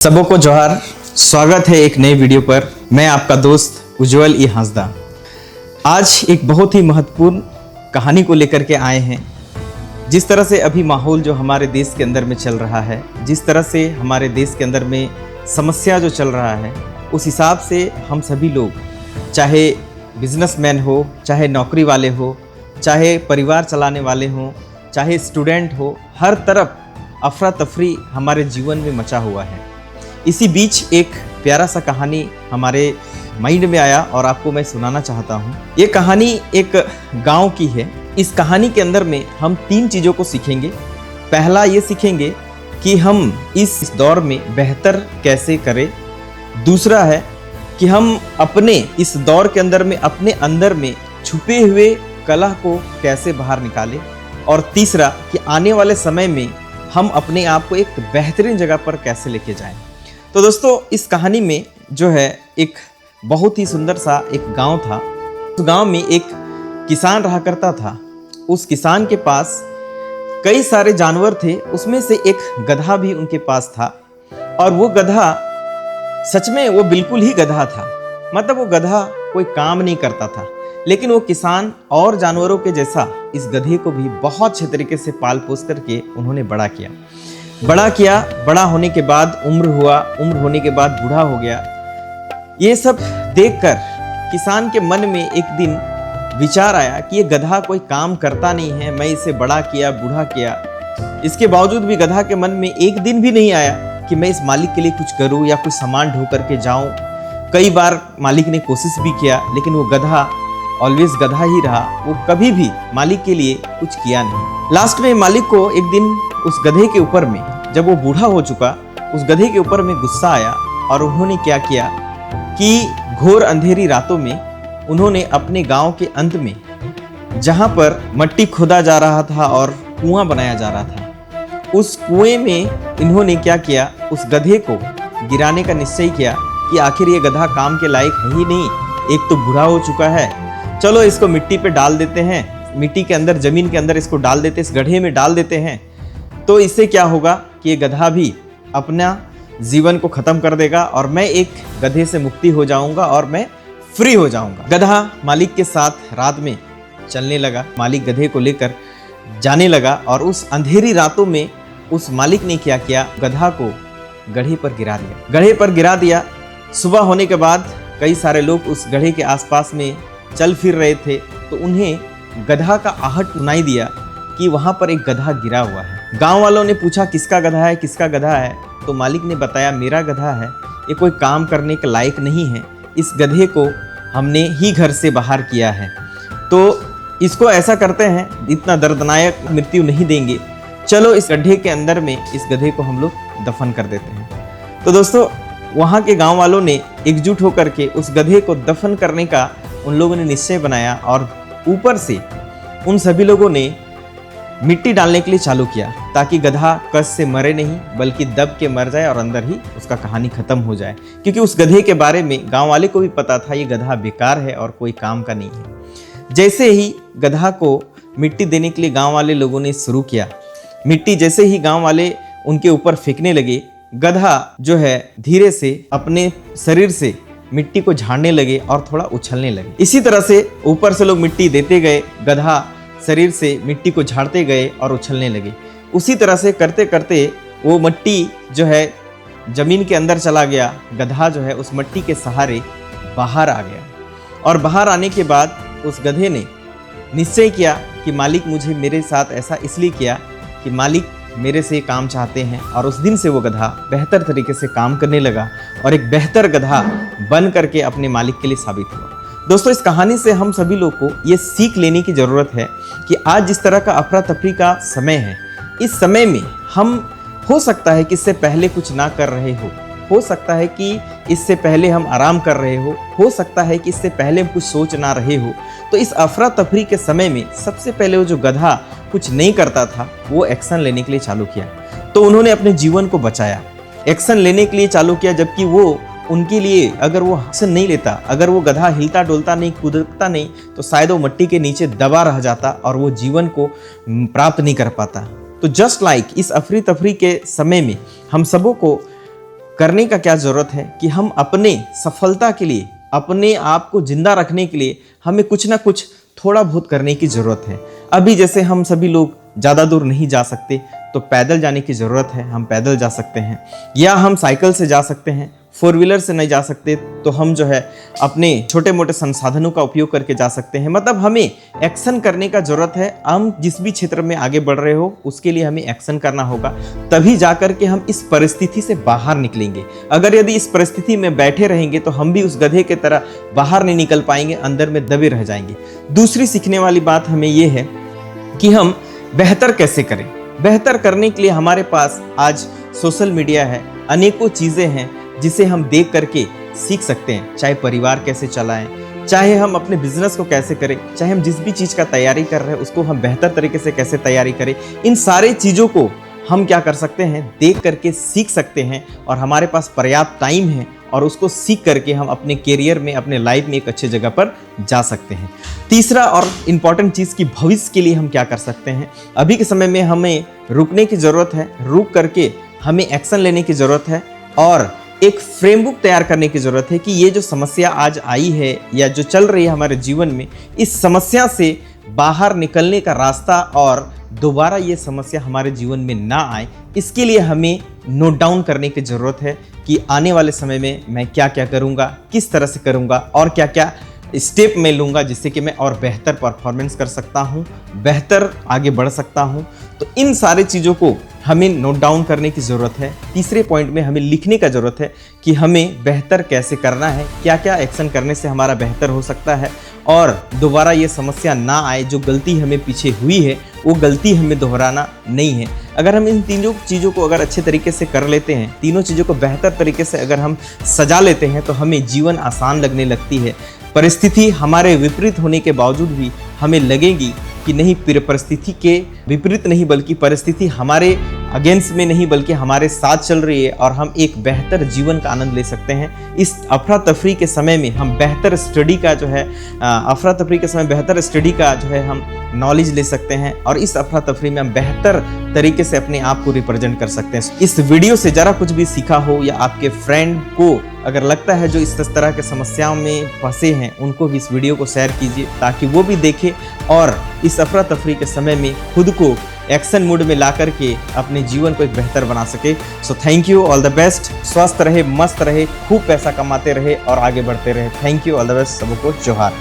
सबों को जोहार। स्वागत है एक नए वीडियो पर। मैं आपका दोस्त उज्जवल ई हांसदा। आज एक बहुत ही महत्वपूर्ण कहानी को लेकर के आए हैं। जिस तरह से अभी माहौल जो हमारे देश के अंदर में चल रहा है, जिस तरह से हमारे देश के अंदर में समस्या जो चल रहा है, उस हिसाब से हम सभी लोग, चाहे बिजनेसमैन हो, चाहे नौकरी वाले हो, चाहे परिवार चलाने वाले हों, चाहे स्टूडेंट हो, हर तरफ अफरा तफरी हमारे जीवन में मचा हुआ है। इसी बीच एक प्यारा सा कहानी हमारे माइंड में आया और आपको मैं सुनाना चाहता हूँ। ये कहानी एक गांव की है। इस कहानी के अंदर में हम 3 चीज़ों को सीखेंगे। पहला ये सीखेंगे कि हम इस दौर में बेहतर कैसे करें। दूसरा है कि हम अपने इस दौर के अंदर में अपने अंदर में छुपे हुए कला को कैसे बाहर निकालें। और तीसरा कि आने वाले समय में हम अपने आप को एक बेहतरीन जगह पर कैसे लेके जाएं। तो दोस्तों, इस कहानी में जो है एक बहुत ही सुंदर सा एक गांव था। उस गांव में एक किसान रहा करता था। उस किसान के पास कई सारे जानवर थे, उसमें से एक गधा भी उनके पास था। और वो गधा सच में वो बिल्कुल ही गधा था। मतलब वो गधा कोई काम नहीं करता था, लेकिन वो किसान और जानवरों के जैसा इस गधे को भी बहुत अच्छे तरीके से पाल पोस करके उन्होंने बड़ा किया। बड़ा होने के बाद उम्र होने के बाद बूढ़ा हो गया। ये सब देखकर किसान के मन में एक दिन विचार आया कि ये गधा कोई काम करता नहीं है, मैं इसे बड़ा किया, बूढ़ा किया, इसके बावजूद भी गधा के मन में एक दिन भी नहीं आया कि मैं इस मालिक के लिए कुछ करूं या कुछ सामान ढो करके जाऊं। कई बार मालिक ने कोशिश भी किया, लेकिन वो गधा ऑलवेज गधा ही रहा। वो कभी भी मालिक के लिए कुछ किया नहीं। लास्ट में मालिक को एक दिन उस गधे के ऊपर में, जब वो बूढ़ा हो चुका, उस गधे के ऊपर में गुस्सा आया और उन्होंने क्या किया कि घोर अंधेरी रातों में उन्होंने अपने गांव के अंत में, जहां पर मट्टी खोदा जा रहा था और कुआं बनाया जा रहा था, उस कुएं में इन्होंने क्या किया, उस गधे को गिराने का निश्चय किया कि आखिर ये गधा काम के लायक है ही नहीं, एक तो बूढ़ा हो चुका है, चलो इसको मिट्टी पे डाल देते हैं, मिट्टी के अंदर, जमीन के अंदर इसको डाल देते, इस गड्ढे में डाल देते हैं। तो इससे क्या होगा कि ये गधा भी अपना जीवन को खत्म कर देगा और मैं एक गधे से मुक्ति हो जाऊंगा और मैं फ्री हो जाऊंगा। गधा मालिक के साथ रात में चलने लगा। मालिक गधे को लेकर जाने लगा और उस अंधेरी रातों में उस मालिक ने क्या किया, गधा को गड्ढे पर गिरा दिया। सुबह होने के बाद कई सारे लोग उस गड्ढे के आसपास में चल फिर रहे थे, तो उन्हें गधा का आहट सुनाई दिया कि वहां पर एक गधा गिरा हुआ है। गांव वालों ने पूछा किसका गधा है। तो मालिक ने बताया मेरा गधा है, ये कोई काम करने के लायक नहीं है, इस गधे को हमने ही घर से बाहर किया है, तो इसको ऐसा करते हैं, इतना दर्दनाक मृत्यु नहीं देंगे, चलो इस गड्ढे के अंदर में इस गधे को हम लोग दफन कर देते हैं। तो दोस्तों, वहाँ के गाँव वालों ने एकजुट होकर के उस गधे को दफन करने का उन लोगों ने निश्चय बनाया और ऊपर से उन सभी लोगों ने मिट्टी डालने के लिए चालू किया, ताकि गधा कष्ट से मरे नहीं, बल्कि दब के मर जाए और अंदर ही उसका कहानी खत्म हो जाए। क्योंकि उस गधे के बारे में गांव वाले को भी पता था, ये गधा बेकार है और कोई काम का नहीं है। जैसे ही गधा को मिट्टी देने के लिए गांव वाले लोगों ने शुरू किया, मिट्टी जैसे ही गांव वाले उनके ऊपर फेंकने लगे, गधा जो है धीरे से अपने शरीर से मिट्टी को झाड़ने लगे और थोड़ा उछलने लगे। इसी तरह से ऊपर से लोग मिट्टी देते गए, गधा शरीर से मिट्टी को झाड़ते गए और उछलने लगे। उसी तरह से करते करते वो मिट्टी जो है जमीन के अंदर चला गया। गधा जो है उस मिट्टी के सहारे बाहर आ गया और बाहर आने के बाद उस गधे ने निश्चय किया कि मालिक मुझे मेरे साथ ऐसा इसलिए किया कि मालिक मेरे से काम चाहते हैं। और उस दिन से वो गधा बेहतर तरीके से काम करने लगा और एक बेहतर गधा बन करके अपने मालिक के लिए साबित हुआ। दोस्तों, इस कहानी से हम सभी लोग को ये सीख लेने की ज़रूरत है कि आज जिस तरह का अफरा तफरी का समय है, इस समय में हम हो सकता है कि इससे पहले कुछ ना कर रहे हो सकता है कि इससे पहले हम आराम कर रहे हो सकता है कि इससे पहले हम कुछ सोच ना रहे हो। तो इस अफरा तफरी के समय में सबसे पहले वो जो गधा कुछ नहीं करता था, वो एक्शन लेने के लिए चालू किया। तो उन्होंने अपने जीवन को बचाया, एक्शन लेने के लिए चालू किया। जबकि वो उनके लिए, अगर वो एक्शन नहीं लेता, अगर वो गधा हिलता डोलता नहीं, कूदता नहीं, तो शायद वो मिट्टी के नीचे दबा रह जाता और वो जीवन को प्राप्त नहीं कर पाता। तो जस्ट लाइक इस अफरी तफरी के समय में हम सबों को करने का क्या ज़रूरत है कि हम अपने सफलता के लिए, अपने आप को जिंदा रखने के लिए हमें कुछ ना कुछ थोड़ा बहुत करने की ज़रूरत है। अभी जैसे हम सभी लोग ज़्यादा दूर नहीं जा सकते तो पैदल जाने की ज़रूरत है, हम पैदल जा सकते हैं, या हम साइकिल से जा सकते हैं। 4 व्हीलर से नहीं जा सकते तो हम जो है अपने छोटे मोटे संसाधनों का उपयोग करके जा सकते हैं। मतलब हमें एक्शन करने का ज़रूरत है। हम जिस भी क्षेत्र में आगे बढ़ रहे हो उसके लिए हमें एक्शन करना होगा, तभी जा कर के हम इस परिस्थिति से बाहर निकलेंगे। अगर यदि इस परिस्थिति में बैठे रहेंगे तो हम भी उस गधे की तरह बाहर नहीं निकल पाएंगे, अंदर में दबे रह जाएंगे। दूसरी सीखने वाली बात हमें ये है कि हम बेहतर कैसे करें। बेहतर करने के लिए हमारे पास आज सोशल मीडिया है, अनेकों चीज़ें हैं जिसे हम देख करके सीख सकते हैं। चाहे परिवार कैसे चलाएं, चाहे हम अपने बिजनेस को कैसे करें, चाहे हम जिस भी चीज़ का तैयारी कर रहे हैं उसको हम बेहतर तरीके से कैसे तैयारी करें, इन सारे चीज़ों को हम क्या कर सकते हैं, देख करके सीख सकते हैं। और हमारे पास पर्याप्त टाइम है और उसको सीख करके हम अपने करियर में, अपने लाइफ में एक अच्छे जगह पर जा सकते हैं। तीसरा और इम्पॉर्टेंट चीज़ कि भविष्य के लिए हम क्या कर सकते हैं। अभी के समय में हमें रुकने की ज़रूरत है, रुक करके हमें एक्शन लेने की ज़रूरत है और एक फ्रेमवर्क तैयार करने की ज़रूरत है कि ये जो समस्या आज आई है या जो चल रही है हमारे जीवन में, इस समस्या से बाहर निकलने का रास्ता और दोबारा ये समस्या हमारे जीवन में ना आए, इसके लिए हमें नोट डाउन करने की ज़रूरत है कि आने वाले समय में मैं क्या क्या करूँगा, किस तरह से करूँगा और क्या क्या स्टेप मैं लूँगा जिससे कि मैं और बेहतर परफॉर्मेंस कर सकता हूँ, बेहतर आगे बढ़ सकता हूँ। तो इन सारी चीज़ों को हमें नोट डाउन करने की ज़रूरत है। तीसरे पॉइंट में हमें लिखने का ज़रूरत है कि हमें बेहतर कैसे करना है, क्या क्या एक्शन करने से हमारा बेहतर हो सकता है और दोबारा ये समस्या ना आए। जो गलती हमें पीछे हुई है वो गलती हमें दोहराना नहीं है। अगर हम इन तीनों चीज़ों को अगर अच्छे तरीके से कर लेते हैं, तीनों चीज़ों को बेहतर तरीके से अगर हम सजा लेते हैं तो हमें जीवन आसान लगने लगती है। परिस्थिति हमारे विपरीत होने के बावजूद भी हमें लगेगी कि नहीं, परिस्थिति के विपरीत नहीं बल्कि परिस्थिति हमारे अगेंस्ट में नहीं बल्कि हमारे साथ चल रही है और हम एक बेहतर जीवन का आनंद ले सकते हैं। इस अफरा तफरी के समय में हम बेहतर स्टडी का जो है अफरा तफरी के समय बेहतर स्टडी का जो है हम नॉलेज ले सकते हैं और इस अफरा तफरी में हम बेहतर तरीके से अपने आप को रिप्रेजेंट कर सकते हैं। इस वीडियो से जरा कुछ भी सीखा हो या आपके फ्रेंड को अगर लगता है जो इस तरह के समस्याओं में फंसे हैं, उनको भी इस वीडियो को शेयर कीजिए ताकि वो भी देखें और इस अफरा तफरी के समय में खुद को एक्शन मोड में ला करके अपने जीवन को एक बेहतर बना सके। So thank you, all the best. स्वस्थ रहे, मस्त रहे, खूब पैसा कमाते रहे और आगे बढ़ते रहे। Thank you, all the best, सबको जोहार।